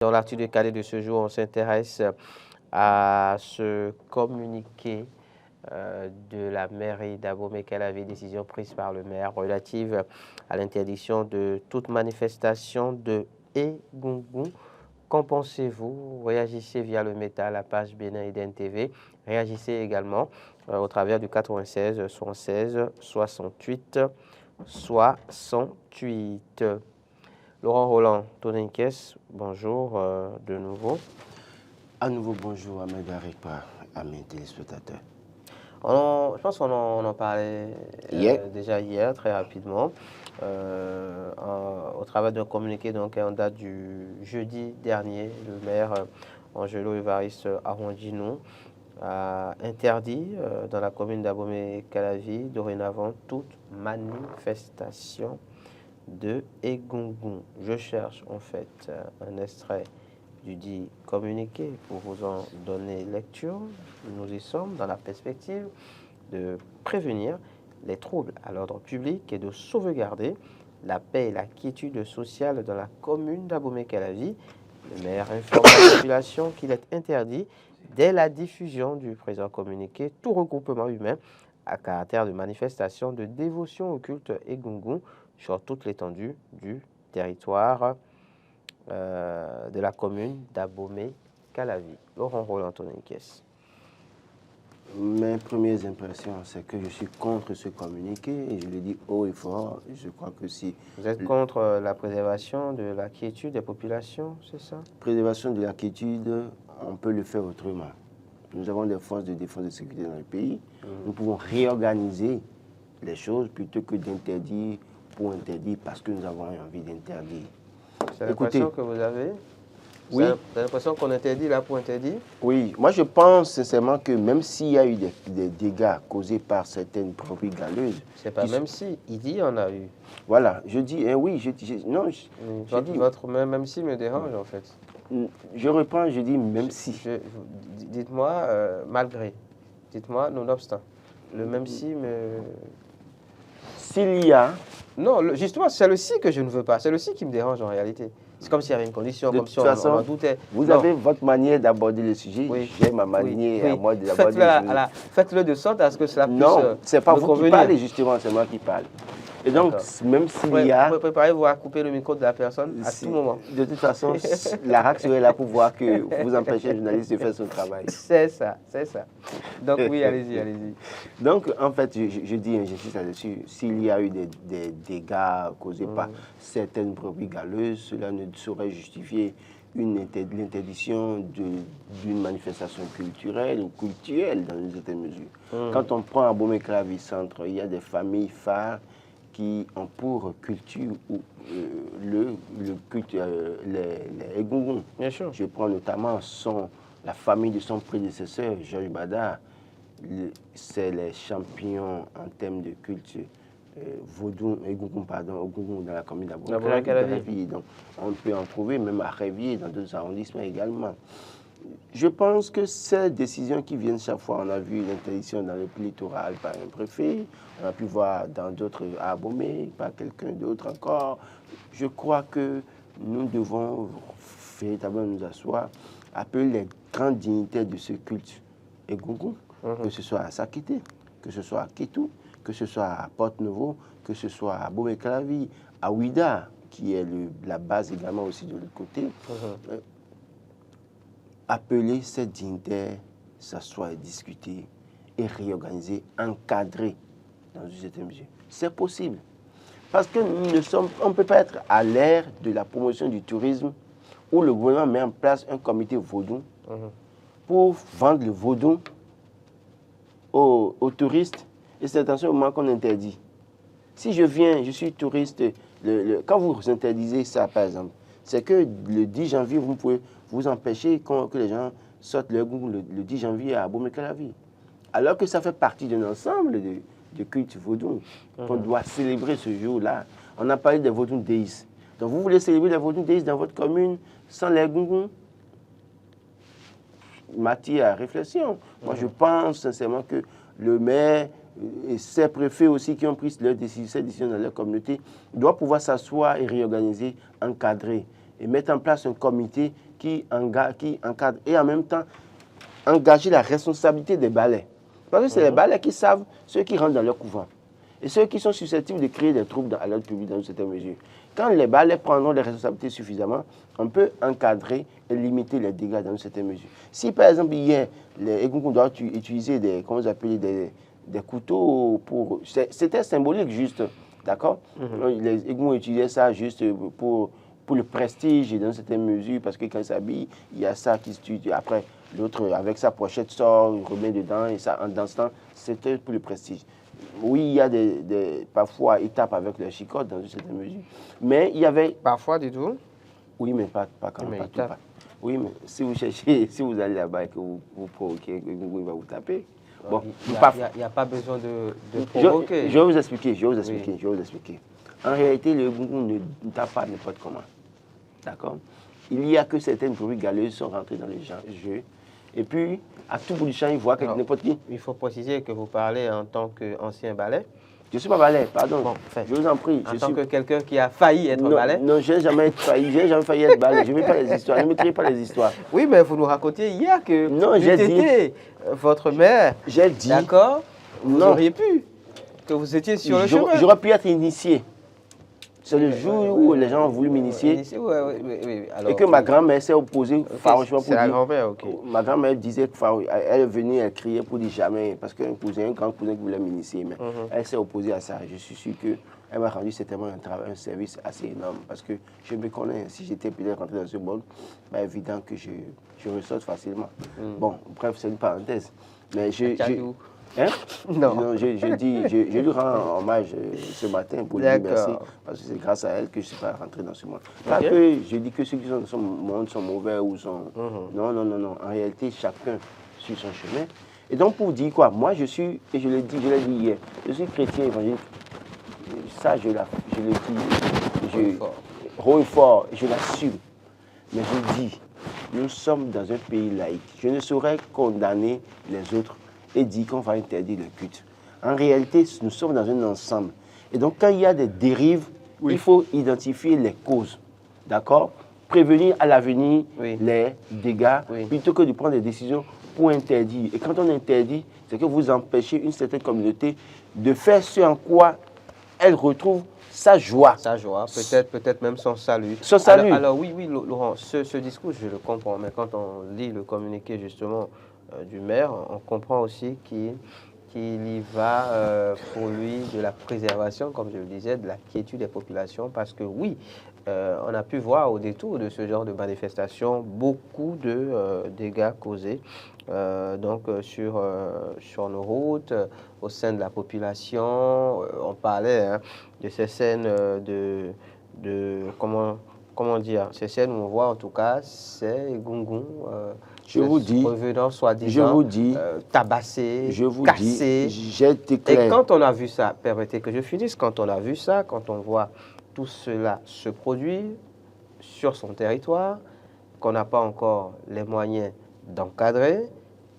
Dans l'article de cadet de ce jour, on s'intéresse à ce communiqué de la mairie d'Abomey-Calavi, décision prise par le maire relative à l'interdiction de toute manifestation de Egungun. Qu'en pensez-vous? Réagissez via le métal, la page Bénin Eden TV. Réagissez également au travers du 96 76 68 68. Laurent Roland, Toninkes, bonjour de nouveau. À nouveau, bonjour Ahmed Arekpa, à mes téléspectateurs. Je pense qu'on en parlait déjà hier, très rapidement, au travers d'un communiqué donc, en date du jeudi dernier. Le maire Angelo Évariste Arondino a interdit dans la commune d'Abomey-Calavi dorénavant toute manifestation de Egungun. Je cherche en fait un extrait du dit communiqué pour vous en donner lecture. Nous y sommes dans la perspective de prévenir les troubles à l'ordre public et de sauvegarder la paix et la quiétude sociale dans la commune d'Abomey-Calavi. Le maire informe la population qu'il est interdit, dès la diffusion du présent communiqué, tout regroupement humain à caractère de manifestation de dévotion au culte Egungun sur toute l'étendue du territoire de la commune d'Abomey-Calavi. Laurent Roland Toninkes. Mes premières impressions, c'est que je suis contre ce communiqué et je le dis haut et fort. Je crois que si... Vous êtes contre la préservation de la quiétude des populations, c'est ça? Préservation de la quiétude, on peut le faire autrement. Nous avons des forces de défense et de sécurité dans le pays. Nous pouvons réorganiser les choses plutôt que d'interdire pour interdire parce que nous avons envie d'interdire. C'est l'impression que vous avez? Oui. Vous avez l'impression qu'on interdit là pour interdire? Oui, moi je pense sincèrement que même s'il y a eu des dégâts causés par certaines brebis galeuses... C'est pas même si, il dit il y en a eu. Voilà, je dis, oui, non, Votre même si me dérange en fait. Je reprends, je dis même si. Dites-moi malgré, dites-moi nonobstant. Le même si me... S'il y a... Non, justement, c'est le si que je ne veux pas. C'est le si qui me dérange en réalité. C'est comme s'il y avait une condition, comme si on en doutait. Vous avez votre manière d'aborder le sujet. Oui. J'ai ma manière à moi d'aborder le sujet. Faites-le de sorte à ce que cela puisse Non, c'est pas me vous convenir. qui parlez, justement, c'est moi qui parle. Et donc, même s'il y a... Vous pouvez préparer-vous à couper le micro de la personne à tout moment. De toute façon, la RAC serait là pour voir que vous empêchez le journaliste de faire son travail. C'est ça, c'est ça. Donc oui, allez-y, allez-y. Donc, en fait, je dis, j'insiste là-dessus, s'il y a eu des dégâts causés par certaines brebis galeuses, cela ne saurait justifier l'interdiction d'une manifestation culturelle ou cultuelle dans une certaine mesure. Quand on prend Abomey-Calavi Centre, il y a des familles phares qui ont pour culture le culte, les Egungun. Bien sûr. Je prends notamment la famille de son prédécesseur, Georges Badar. C'est les champions en termes de culte Egungun dans la commune d'Abomey-Calavi. Donc, on peut en trouver même à Révier, dans d'autres arrondissements également. Je pense que ces décisions qui viennent chaque fois, on a vu l'interdiction dans le littoral par un préfet, on a pu voir dans d'autres à Abomey par quelqu'un d'autre encore. Je crois que nous devons véritablement nous asseoir, appeler les grandes dignitaires de ce culte Egungun, que ce soit à Sakité, que ce soit à Kétou, que ce soit à Porte-Nouveau, que ce soit à Abomey-Calavi, à Ouida, qui est la base également aussi de l'autre côté. Appeler ces dignitaires, s'asseoir et discuter et réorganiser, encadrer dans une certaine mesure. C'est possible. Parce que on ne peut pas être à l'ère de la promotion du tourisme où le gouvernement met en place un comité vaudou pour vendre le vaudou aux touristes. Et c'est à ce moment qu'on interdit. Si je viens, je suis touriste, quand vous interdisez ça par exemple, c'est que le 10 janvier, vous pouvez vous empêcher que les gens sortent leur goût le 10 janvier à Abomey-Calavi. Alors que ça fait partie d'un ensemble de cultes vaudou qu'on doit célébrer ce jour-là. On a parlé des vaudous déistes. Donc vous voulez célébrer les vaudous déistes dans votre commune sans les goûts? Matière à réflexion. Moi, je pense sincèrement que le maire et ces préfets aussi qui ont pris ces décisions dans leur communauté doivent pouvoir s'asseoir et réorganiser, encadrer et mettre en place un comité qui encadre et en même temps engager la responsabilité des ballets. Parce que c'est les ballets qui savent ceux qui rentrent dans leur couvent et ceux qui sont susceptibles de créer des troubles à l'ordre public dans une certaine mesure. Quand les ballets prendront les responsabilités suffisamment, on peut encadrer et limiter les dégâts dans une certaine mesure. Si par exemple hier, les Egungun doivent utiliser des couteaux pour... C'était symbolique juste, d'accord? Les Egungun utilisaient ça juste pour le prestige dans une certaine mesure, parce que quand ils s'habillent, il y a ça qui se tue. Après, l'autre, avec sa pochette, sort, il remet dedans, et ça, en dansant, c'était pour le prestige. Oui, il y a parfois étapes avec le chicotte dans une certaine mesure. Mais il y avait... Parfois, du tout. Oui, mais pas quand Mais pas tout. Oui, mais si vous cherchez, si vous allez là-bas et que vous provoquez, il va vous taper. Bon, il n'y a pas besoin de provoquer. Je vais vous expliquer. En réalité, le Gungun ne tape pas n'importe comment. D'accord? Il y a que certaines brebis galeuses sont rentrées dans les jeux. Et puis, à tout bout du champ, ils voient que n'importe qui. Il faut préciser que vous parlez en tant qu'ancien ballet. Je ne suis pas ballet, pardon. Bon, je vous en prie. En tant que quelqu'un qui a failli être ballet. Non, je n'ai jamais failli être ballet. Je ne mets pas les histoires. Je ne m'écris pas les histoires. Oui, mais vous nous racontiez hier que votre mère. J'ai dit. D'accord? Vous auriez pu. Que vous étiez sur le chemin. J'aurais pu être initié. C'est le jour où les gens ont voulu m'initier et que ma grand-mère s'est opposée farouchement pour dire... C'est la grand-mère, ok. Ma grand-mère disait elle venait, elle criait pour dire jamais, parce qu'un grand cousin qui voulait m'initier, mais elle s'est opposée à ça. Je suis sûr qu'elle m'a rendu certainement un service assez énorme, parce que je me connais, si j'étais peut-être rentré dans ce monde, c'est évident que je ressorte facilement. Bon, bref, c'est une parenthèse. Mais hein? Non. Je lui rends hommage ce matin pour lui dire merci, parce que c'est grâce à elle que je ne suis pas rentré dans ce monde. Pas que je dis que ceux qui sont dans ce monde sont mauvais ou sont... Non. En réalité, chacun suit son chemin. Et donc, pour dire quoi, moi je suis, et je l'ai dit hier, je suis chrétien évangélique. Ça, je le dis haut et fort, je l'assume. Mais je dis, nous sommes dans un pays laïque. Je ne saurais condamner les autres et dire qu'on va interdire le culte. En réalité, nous sommes dans un ensemble. Et donc, quand il y a des dérives, il faut identifier les causes. D'accord? Prévenir à l'avenir les dégâts, plutôt que de prendre des décisions pour interdire. Et quand on interdit, c'est que vous empêchez une certaine communauté de faire ce en quoi elle retrouve sa joie. Sa joie, peut-être même son salut. Son salut. Alors oui, Laurent, ce discours, je le comprends, mais quand on lit le communiqué justement du maire, on comprend aussi qu'il y va pour lui de la préservation, comme je le disais, de la quiétude des populations, parce que oui, on a pu voir au détour de ce genre de manifestation beaucoup de dégâts causés sur nos routes, au sein de la population. On parlait de ces scènes comment dire, ces scènes où on voit en tout cas ces Gungun revenant soi-disant tabassés, cassés. Et quand on a vu ça, permettez que je finisse, quand on a vu ça, quand on voit tout cela se produire sur son territoire, qu'on n'a pas encore les moyens d'encadrer,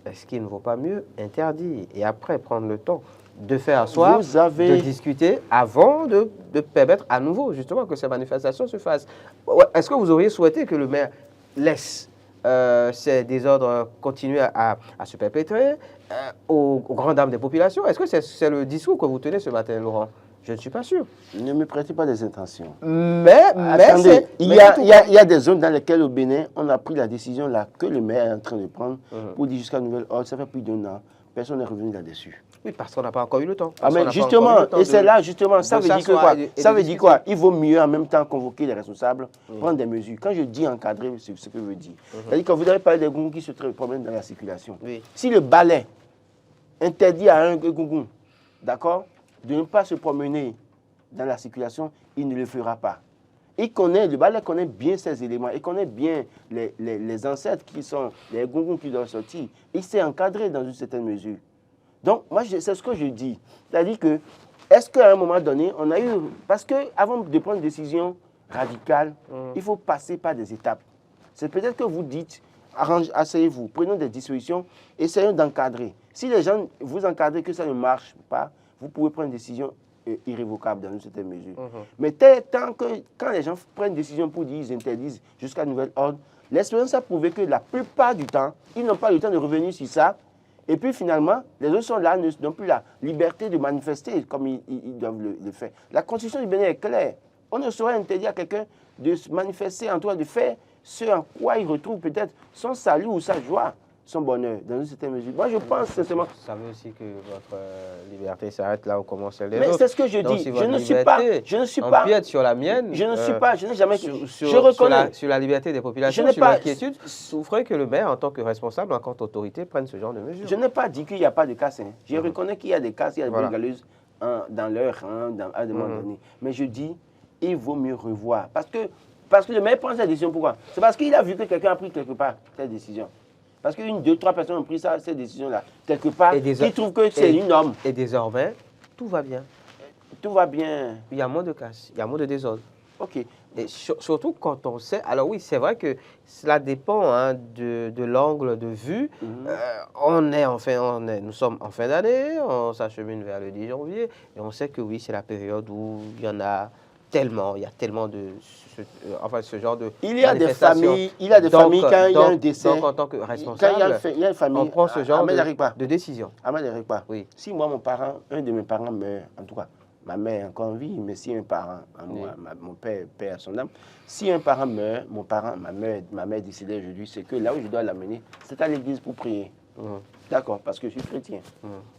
est-ce qu'il ne vaut pas mieux interdire et après prendre le temps de faire asseoir, de discuter avant de permettre à nouveau justement que ces manifestations se fassent? Est-ce que vous auriez souhaité que le maire laisse ces désordres continuer à se perpétrer aux grandes dames des populations? Est-ce que c'est le discours que vous tenez ce matin, Laurent? Je ne suis pas sûr. Ne me prêtez pas des intentions. Attendez, il y a des zones dans lesquelles au Bénin, on a pris la décision là que le maire est en train de prendre pour dire jusqu'à nouvel ordre. Ça fait plus d'un an. Personne n'est revenu là-dessus. Oui, parce qu'on n'a pas encore eu le temps. Mais justement, et c'est là, justement, ça veut dire que quoi? Ça veut dire quoi? Il vaut mieux en même temps convoquer les responsables, prendre des mesures. Quand je dis encadrer, c'est ce que je veux dire. C'est-à-dire que vous avez parlé des Gungun qui se promènent dans la circulation. Si le balai interdit à un Gungun, d'accord, de ne pas se promener dans la circulation, il ne le fera pas. Le balai connaît bien ces éléments, il connaît bien les ancêtres qui sont les Gungun qui doivent sortir. Il s'est encadré dans une certaine mesure. Donc, moi, c'est ce que je dis. C'est-à-dire que, est-ce qu'à un moment donné, on a eu... Parce qu'avant de prendre une décision radicale, il faut passer par des étapes. C'est peut-être que vous dites, asseyez-vous, prenons des dispositions, essayons d'encadrer. Si les gens vous encadrez que ça ne marche pas, vous pouvez prendre une décision irrévocable dans une certaine mesure. Mais tant que, quand les gens prennent une décision pour dire qu'ils interdisent jusqu'à nouvel ordre, L'expérience a prouvé que la plupart du temps, ils n'ont pas le temps de revenir sur ça. Et puis finalement, les autres sont là, n'ont plus la liberté de manifester comme ils doivent le faire. La Constitution du Bénin est claire. On ne saurait interdire à quelqu'un de se manifester, en tout cas de faire ce en quoi il retrouve peut-être son salut ou sa joie, son bonheur, dans une certaine mesure. Moi, je pense sincèrement. Vous savez aussi que votre liberté s'arrête là où commence celle des Mais autres. c'est ce que je Donc, dis. si Je votre ne suis pas. Je ne suis pas. empiète sur la mienne. Je ne suis pas. Je n'ai jamais. Je reconnais. Sur la liberté des populations, sur l'inquiétude, souffrez que le maire, en tant que responsable, en tant qu'autorité, prenne ce genre de mesures. Je n'ai pas dit qu'il n'y a pas de cas. Je reconnais qu'il y a des cas, il y a des brigaleuses dans leur à un moment donné. Mais je dis, il vaut mieux revoir. Parce que le maire prend cette décision. Pourquoi? C'est parce qu'il a vu que quelqu'un a pris quelque part cette décision. Parce qu'une, deux, trois personnes ont pris cette décision-là. Quelque part, ils trouvent que c'est une norme. Et désormais, tout va bien. Tout va bien. Il y a moins de casse, il y a moins de désordre. OK. Et surtout quand on sait, alors oui, c'est vrai que cela dépend de l'angle de vue. Nous sommes en fin d'année, on s'achemine vers le 10 janvier, et on sait que oui, c'est la période où il y en a tellement, il y a tellement de ce genre de il y a des familles, quand il y a un décès. Donc en tant que responsable, il y a une famille, on prend ce genre de décision. Oui. Si moi, un de mes parents meurt, en tout cas, ma mère est encore en vie, mais si un parent, mon père à son âme, si un parent meurt, ma mère est décédée aujourd'hui, c'est que là où je dois l'amener, c'est à l'église pour prier. D'accord, parce que je suis chrétien.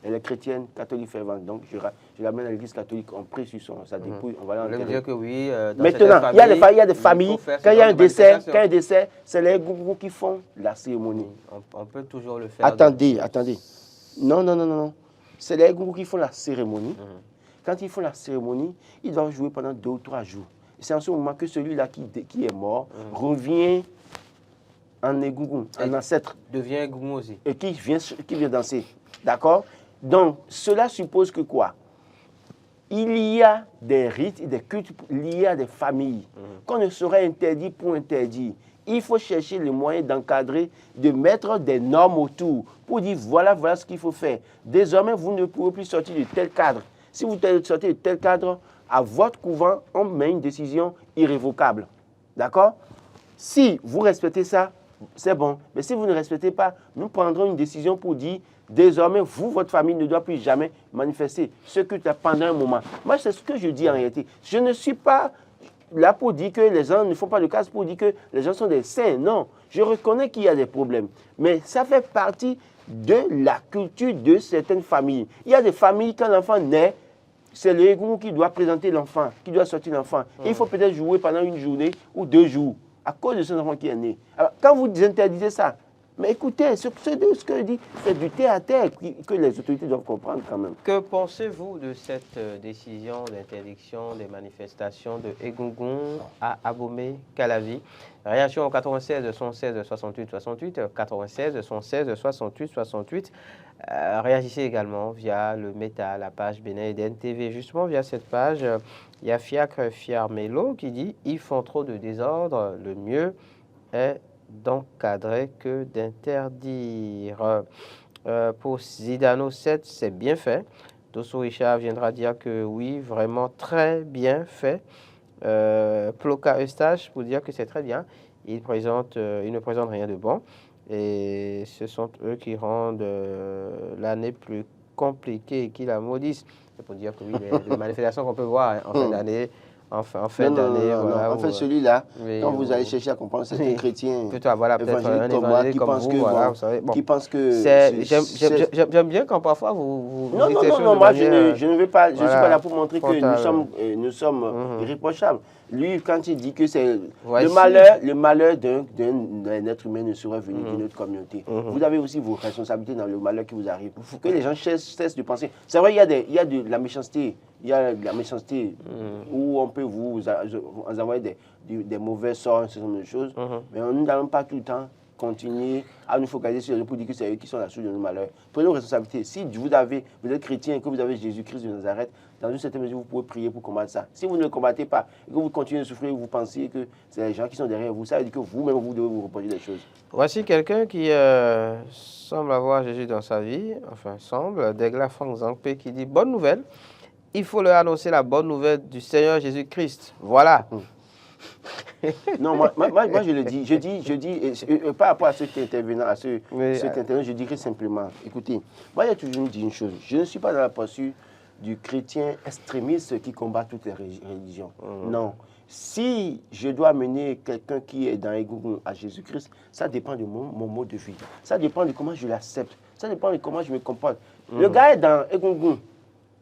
Elle est chrétienne, catholique fervente. Donc, je l'amène à l'église catholique, on prie sur sa dépouille, on va l'enterrer. dire que oui, maintenant, il y a des familles, quand il y a un décès, c'est les gourous qui font la cérémonie. On peut toujours le faire. Attendez. Non. C'est les gourous qui font la cérémonie. Quand ils font la cérémonie, ils doivent jouer pendant 2 ou 3 jours. C'est en ce moment que celui-là qui est mort revient en égougou, en ancêtre. Devient égougou aussi. Et qui vient danser. D'accord? Donc, cela suppose que quoi? Il y a des rites et des cultes liés à des familles qu'on ne saurait interdire pour interdire. Il faut chercher le moyen d'encadrer, de mettre des normes autour pour dire voilà ce qu'il faut faire. Désormais, vous ne pouvez plus sortir de tel cadre. Si vous sortez de tel cadre, à votre couvent, on met une décision irrévocable. D'accord? Si vous respectez ça, c'est bon. Mais si vous ne respectez pas, nous prendrons une décision pour dire désormais, votre famille ne doit plus jamais manifester ce culte pendant un moment. Moi, c'est ce que je dis en réalité. Je ne suis pas là pour dire que les gens ne font pas de casse, pour dire que les gens sont des saints. Non, je reconnais qu'il y a des problèmes. Mais ça fait partie de la culture de certaines familles. Il y a des familles, quand l'enfant naît, c'est le égout qui doit présenter l'enfant, qui doit sortir l'enfant. Il faut peut-être jouer pendant 1 journée ou 2 jours, à cause de ce enfant qui est né. Alors, quand vous interdisez ça, mais écoutez, ce que je dis, c'est du terre à terre que les autorités doivent comprendre quand même. Que pensez-vous de cette décision d'interdiction des manifestations de Egungun à Abomey-Calavi? Réaction au 96 116 68 68, 96 116 68 68. Réagissez également via le Meta, la page Bénin Eden TV. Justement, via cette page, il y a Fiacre Fiarmelo qui dit « Ils font trop de désordre, le mieux est d'encadrer que d'interdire. » Pour Zidano 7, c'est bien fait. Dosso Richard viendra dire que oui, vraiment très bien fait. Ploka Eustache pour dire que c'est très bien. Ils ne présentent rien de bon. Et ce sont eux qui rendent l'année plus compliquée et qui la maudissent. C'est pour dire que oui, les manifestations qu'on peut voir en fin d'année, en fin d'année. Voilà, en fait, celui-là, quand vous allez chercher à comprendre, c'est un chrétien évangélique comme moi qui pense que... J'aime bien quand parfois vous non, moi je ne veux pas, je ne suis pas là pour montrer que nous sommes irréprochables. Lui, quand il dit que c'est le malheur d'un être humain ne saurait venir d'une autre communauté. Vous avez aussi vos responsabilités dans le malheur qui vous arrive. Que les gens cessent de penser. C'est vrai, il y a de la méchanceté. Il y a de la méchanceté où on peut vous envoyer des mauvais sorts, ce genre de choses. Mais nous n'allons pas tout le temps continuer à nous focaliser sur eux pour dire que c'est eux qui sont la source de nos malheurs. Prenez vos responsabilités. Si vous êtes chrétien et que vous avez Jésus-Christ de Nazareth, dans une certaine mesure, vous pouvez prier pour combattre ça. Si vous ne le combattez pas et que vous continuez de souffrir, vous pensez que c'est les gens qui sont derrière vous, ça veut dire que vous-même, vous devez vous reprocher des choses. Voici quelqu'un qui semble avoir Jésus dans sa vie, enfin semble, Degla Frank Zangpe qui dit « Bonne nouvelle, il faut leur annoncer la bonne nouvelle du Seigneur Jésus-Christ. » Voilà. Non, moi, je le dis, par rapport à cet intervenant, cet intervenant, je dirais simplement, écoutez, moi, j'ai toujours dit une chose, je ne suis pas dans la posture du chrétien extrémiste qui combat toutes les religions. Non. Si je dois mener quelqu'un qui est dans Egungun à Jésus-Christ, ça dépend de mon mode de vie. Ça dépend de comment je l'accepte. Ça dépend de comment je me comporte. Le gars est dans Egungun.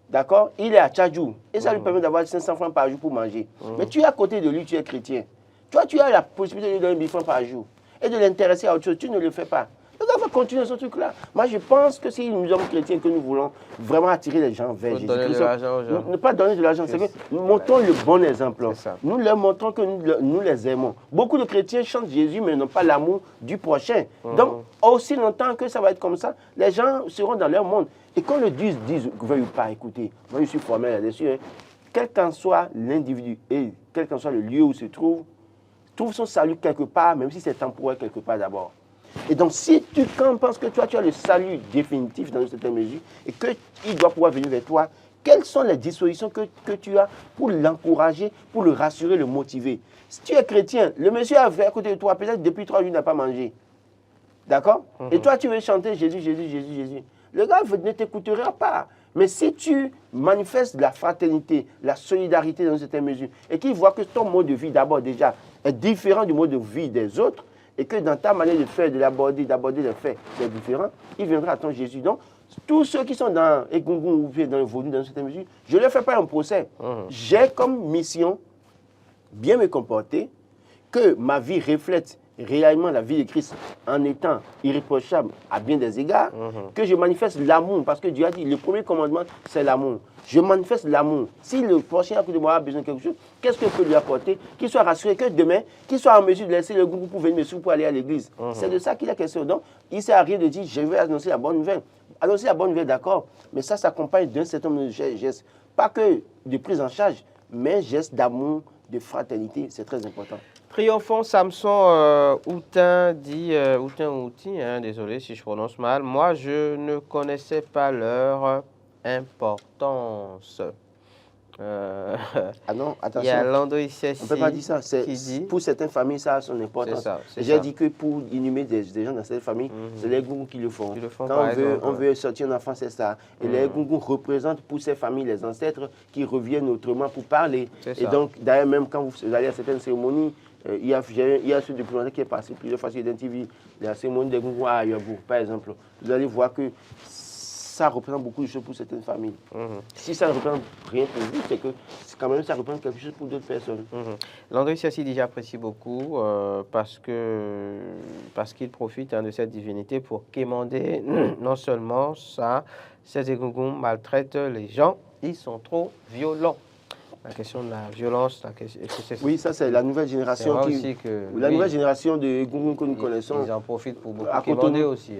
D'accord? Il est à Tchadjou. Et ça lui permet d'avoir 500 francs par jour pour manger. Mais tu es à côté de lui, tu es chrétien. Toi, tu as la possibilité de lui donner 1000 francs par jour. Et de l'intéresser à autre chose. Tu ne le fais pas. Le gars va continuer ce truc-là. Moi, je pense que si nous sommes chrétiens, que nous voulons vraiment attirer les gens vers Jésus-Christ, ne pas donner de l'argent, c'est que nous montrons le bon exemple. Nous leur montrons que nous les aimons. Beaucoup de chrétiens chantent Jésus, mais n'ont pas l'amour du prochain. Donc, aussi longtemps que ça va être comme ça, les gens seront dans leur monde. Et quand le Dieu disent, veuille ou pas, écoutez, moi je suis formel là-dessus, hein, quel qu'en soit l'individu et quel qu'en soit le lieu où il se trouve son salut quelque part, même si c'est temporaire quelque part d'abord. Et donc, si tu penses que toi, tu as le salut définitif dans une certaine mesure et qu'il doit pouvoir venir vers toi, quelles sont les dispositions que tu as pour l'encourager, pour le rassurer, le motiver? Si tu es chrétien, le monsieur à côté de toi, peut-être depuis 3 jours, il n'a pas mangé. D'accord? Et toi, tu veux chanter Jésus, Jésus, Jésus, Jésus. Le gars ne t'écoutera pas. Mais si tu manifestes la fraternité, la solidarité dans une certaine mesure, et qu'il voit que ton mode de vie d'abord déjà est différent du mode de vie des autres, et que dans ta manière de faire, d'aborder les faits, c'est différent, il viendra à ton Jésus. Donc, tous ceux qui sont dans Egungun ou dans le Vaudou, dans une certaine mesure, je ne leur fais pas un procès. J'ai comme mission bien me comporter, que ma vie reflète réellement la vie de Christ en étant irréprochable à bien des égards, que je manifeste l'amour, parce que Dieu a dit, le premier commandement, c'est l'amour. Je manifeste l'amour. Si le prochain à côté de moi a besoin de quelque chose, qu'est-ce que je peux lui apporter? Qu'il soit rassuré, que demain, qu'il soit en mesure de laisser le groupe pour venir me suivre pour aller à l'église. C'est de ça qu'il est question. Donc, il ne sert à rien de dire, je vais annoncer la bonne nouvelle. Annoncer la bonne nouvelle, d'accord, mais ça s'accompagne d'un certain nombre de gestes. Pas que de prise en charge, mais un geste d'amour, de fraternité, c'est très important. Triomphant Samson Outin dit, désolé si je prononce mal, moi je ne connaissais pas leur importance. Ah non, attention. Il y a Lando Issessi. On ne peut pas dire ça. Dit, pour certaines familles, ça a son importance. J'ai dit que pour inhumer des gens dans cette famille, c'est les Gungun qui le font. Quand on veut sortir un enfant, c'est ça. Et les Gungun représentent pour ces familles les ancêtres qui reviennent autrement pour parler. Et donc, d'ailleurs, même quand vous allez à certaines cérémonies, il y a ce documentaire qui est passé plusieurs fois sur TV, la cérémonie des Gungun à Yobo, par exemple. Vous allez voir que ça représente beaucoup de choses pour certaines familles. Si ça ne représente rien pour vous, c'est que quand même ça représente quelque chose pour d'autres personnes. Landry Sassi dit j'apprécie beaucoup parce qu'il profite de cette divinité pour quémander non seulement ça, ces Egungun maltraitent les gens, ils sont trop violents. La question de la violence, oui, ça c'est la nouvelle génération nouvelle génération de Egungun que nous connaissons. Ils en profitent pour beaucoup quémander aussi.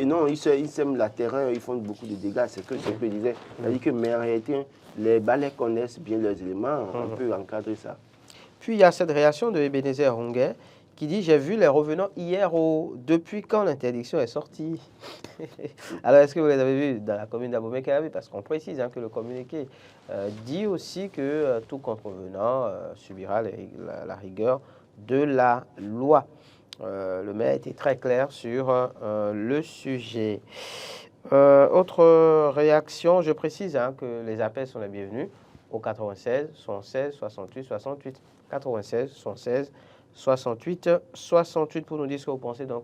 Non, ils sèment la terreur, ils font beaucoup de dégâts. C'est ce que je disais. C'est-à-dire que, mais en réalité, les balais connaissent bien leurs éléments, on peut encadrer ça. Puis il y a cette réaction de Ebenezer Ronguet qui dit « J'ai vu les revenants hier depuis quand l'interdiction est sortie ?» Alors, est-ce que vous les avez vus dans la commune d'Abomey-Calavi? Parce qu'on précise que le communiqué dit aussi que tout contrevenant subira la rigueur de la loi. Le maire était très clair sur le sujet. Autre réaction, je précise que les appels sont les bienvenus au 96 76 68 68. 96 76 68 68 pour nous dire ce que vous pensez donc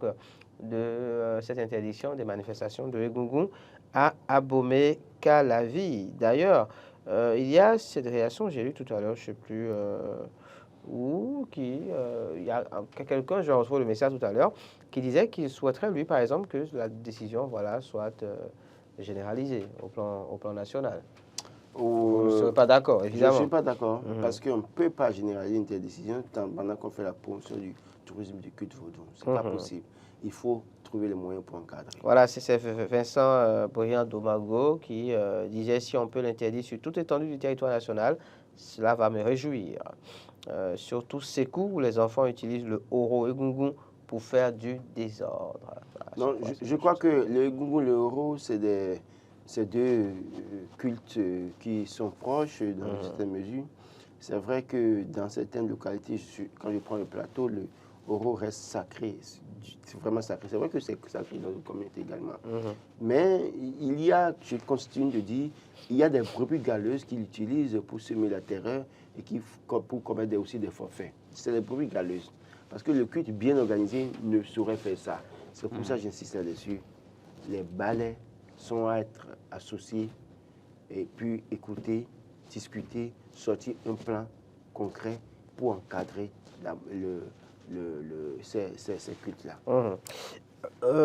de cette interdiction des manifestations de Egungun à Abomey-Calavi. D'ailleurs, il y a cette réaction, j'ai lu tout à l'heure, je ne sais plus où, il y a quelqu'un, je retrouve le message tout à l'heure, qui disait qu'il souhaiterait, lui, par exemple, que la décision soit généralisée au plan national. Vous ne serez pas d'accord, évidemment. Je ne suis pas d'accord, parce qu'on ne peut pas généraliser une telle décision pendant qu'on fait la promotion du tourisme du culte vaudou. Ce n'est pas possible. Il faut trouver les moyens pour encadrer. Voilà, c'est Vincent Briand Domago qui disait « Si on peut l'interdire sur toute étendue du territoire national, cela va me réjouir. Surtout ces coups où les enfants utilisent le Oro Egungun pour faire du désordre. » Non, je crois que le Egungun et le Oro, c'est deux cultes qui sont proches dans une certaine mesure. C'est vrai que dans certaines localités, quand je prends le plateau, le oro reste sacré. C'est vraiment sacré. C'est vrai que c'est sacré dans une communauté également. Mais il y a, je continue de dire, il y a des brebis galeuses qui l'utilisent pour semer la terreur et pour commettre aussi des forfaits. C'est les brebis galeuses. Parce que le culte bien organisé ne saurait faire ça. C'est pour ça que j'insiste là-dessus. Les ballets sont à être associés et puis écouter, discuter, sortir un plan concret pour encadrer ces cultes-là.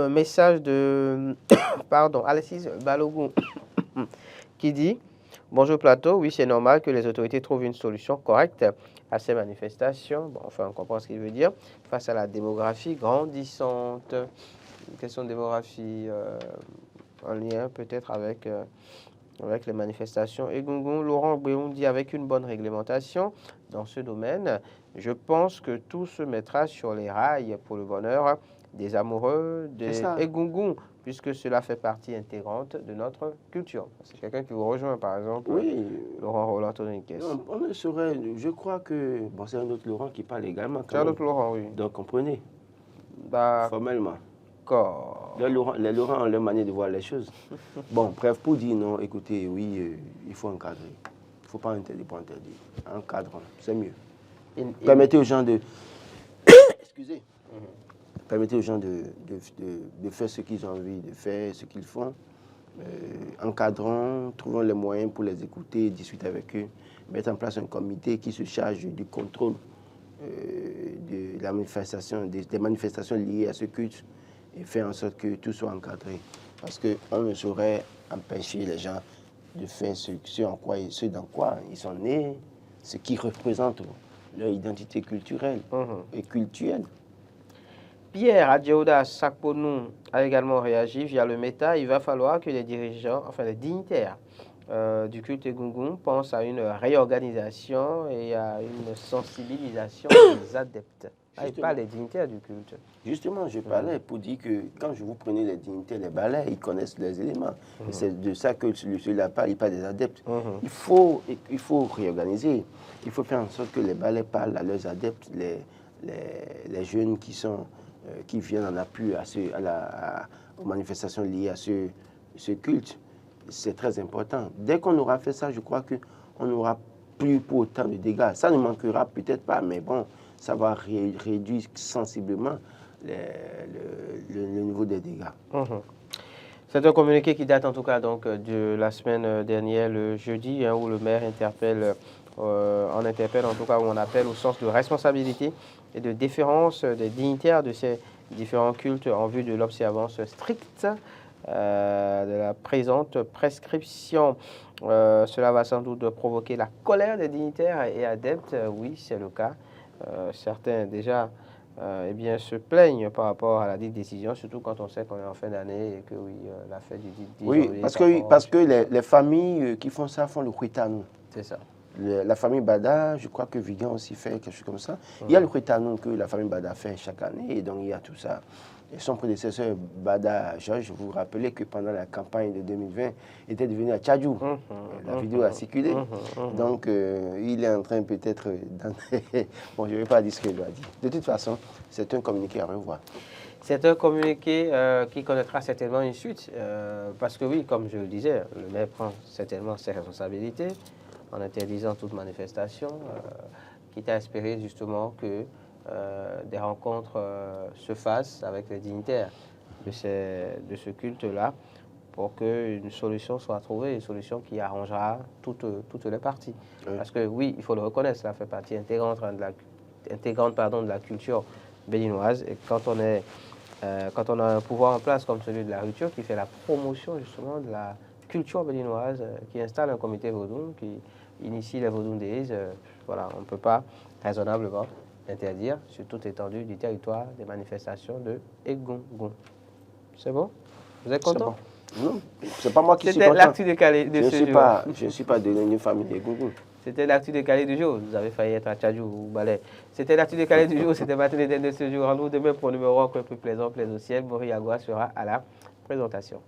Message de pardon, Alexis Balogun qui dit: Bonjour Plateau, oui c'est normal que les autorités trouvent une solution correcte à ces manifestations. Bon, enfin on comprend ce qu'il veut dire. Face à la démographie grandissante, une question de démographie en lien peut-être avec les manifestations. Et Gungun, Laurent Béon dit: avec une bonne réglementation dans ce domaine, je pense que tout se mettra sur les rails pour le bonheur des amoureux des Egungun, puisque cela fait partie intégrante de notre culture. C'est quelqu'un qui vous rejoint, par exemple, oui. Laurent Roland Tonniques. On ne saurait, je crois que, bon, c'est un autre Laurent qui parle également. C'est un autre Laurent, oui. Donc, comprenez, formellement. D'accord. Les Laurent ont leur manière de voir les choses. Bon, bref, pour dire non, écoutez, oui, il faut encadrer. Il ne faut pas interdire pour interdire. Encadrons, c'est mieux. Permettez aux gens de... Excusez. Permettez aux gens de faire ce qu'ils ont envie de faire, ce qu'ils font. Encadrons, trouvons les moyens pour les écouter, discuter avec eux. Mettre en place un comité qui se charge du contrôle de la manifestation, des manifestations liées à ce culte et faire en sorte que tout soit encadré. Parce qu'on ne saurait empêcher les gens de faire ce dans quoi ils sont nés, ce qui représente leur identité culturelle et culturelle. Pierre Adjouda Sakponou a également réagi via le méta. Il va falloir que les dirigeants, enfin les dignitaires du culte Egungun pensent à une réorganisation et à une sensibilisation des adeptes. Ah, il parle des dignitaires du culte. Justement, je parlais pour dire que quand je vous prenais les dignitaires, les balais, ils connaissent les éléments. Et c'est de ça que celui-là parle, il parle des adeptes. Il faut réorganiser. Il faut faire en sorte que les balais parlent à leurs adeptes, les jeunes qui viennent en appui aux manifestations liées à ce culte. C'est très important. Dès qu'on aura fait ça, je crois qu'on n'aura plus pour autant de dégâts. Ça ne manquera peut-être pas, mais bon, ça va réduire sensiblement le niveau des dégâts. C'est un communiqué qui date en tout cas donc de la semaine dernière, le jeudi, où le maire interpelle, on interpelle en tout cas, où on appelle au sens de responsabilité et de déférence des dignitaires de ces différents cultes en vue de l'observance stricte de la présente prescription. Cela va sans doute provoquer la colère des dignitaires et adeptes. Oui, c'est le cas. Certains déjà se plaignent par rapport à la dite décision, surtout quand on sait qu'on est en fin d'année et que la fête du 10 oui, janvier... parce que les familles qui font ça font le Huitanou. C'est ça. La famille Bada, je crois que Vigan aussi fait quelque chose comme ça. Il y a le Huitanou que la famille Bada fait chaque année, et donc il y a tout ça. Et son prédécesseur, Bada Georges, vous vous rappelez que pendant la campagne de 2020, il était devenu à Tchadjou. La vidéo a circulé. Donc, il est en train peut-être d'entrer... Bon, je ne vais pas dire ce qu'il doit dire. De toute façon, c'est un communiqué à revoir. C'est un communiqué qui connaîtra certainement une suite. Parce que oui, comme je le disais, le maire prend certainement ses responsabilités en interdisant toute manifestation, quitte à espérer justement que des rencontres se fassent avec les dignitaires de ce culte-là pour qu'une solution soit trouvée, une solution qui arrangera toutes les parties. Oui. Parce que oui, il faut le reconnaître, cela fait partie intégrante de la culture béninoise. Et quand on a un pouvoir en place comme celui de la rupture qui fait la promotion justement de la culture béninoise, qui installe un comité vaudou, qui initie les Vaudou Days, voilà, on ne peut pas raisonnablement interdire sur toute étendue du territoire des manifestations de Egungun. C'est bon? Vous êtes content? Bon. Non, c'est pas moi qui suis content. C'était l'actu décalé de ce jour. Je ne suis pas de une famille d'Egungun. C'était l'actu décalé du jour. Vous avez failli être à Tchadjou ou Balais. C'était l'actu décalé du jour. C'était matin de ce jour. Rendez-vous demain pour un numéro encore plus plaisant, plaisir au ciel. Maurice Agua sera à la présentation.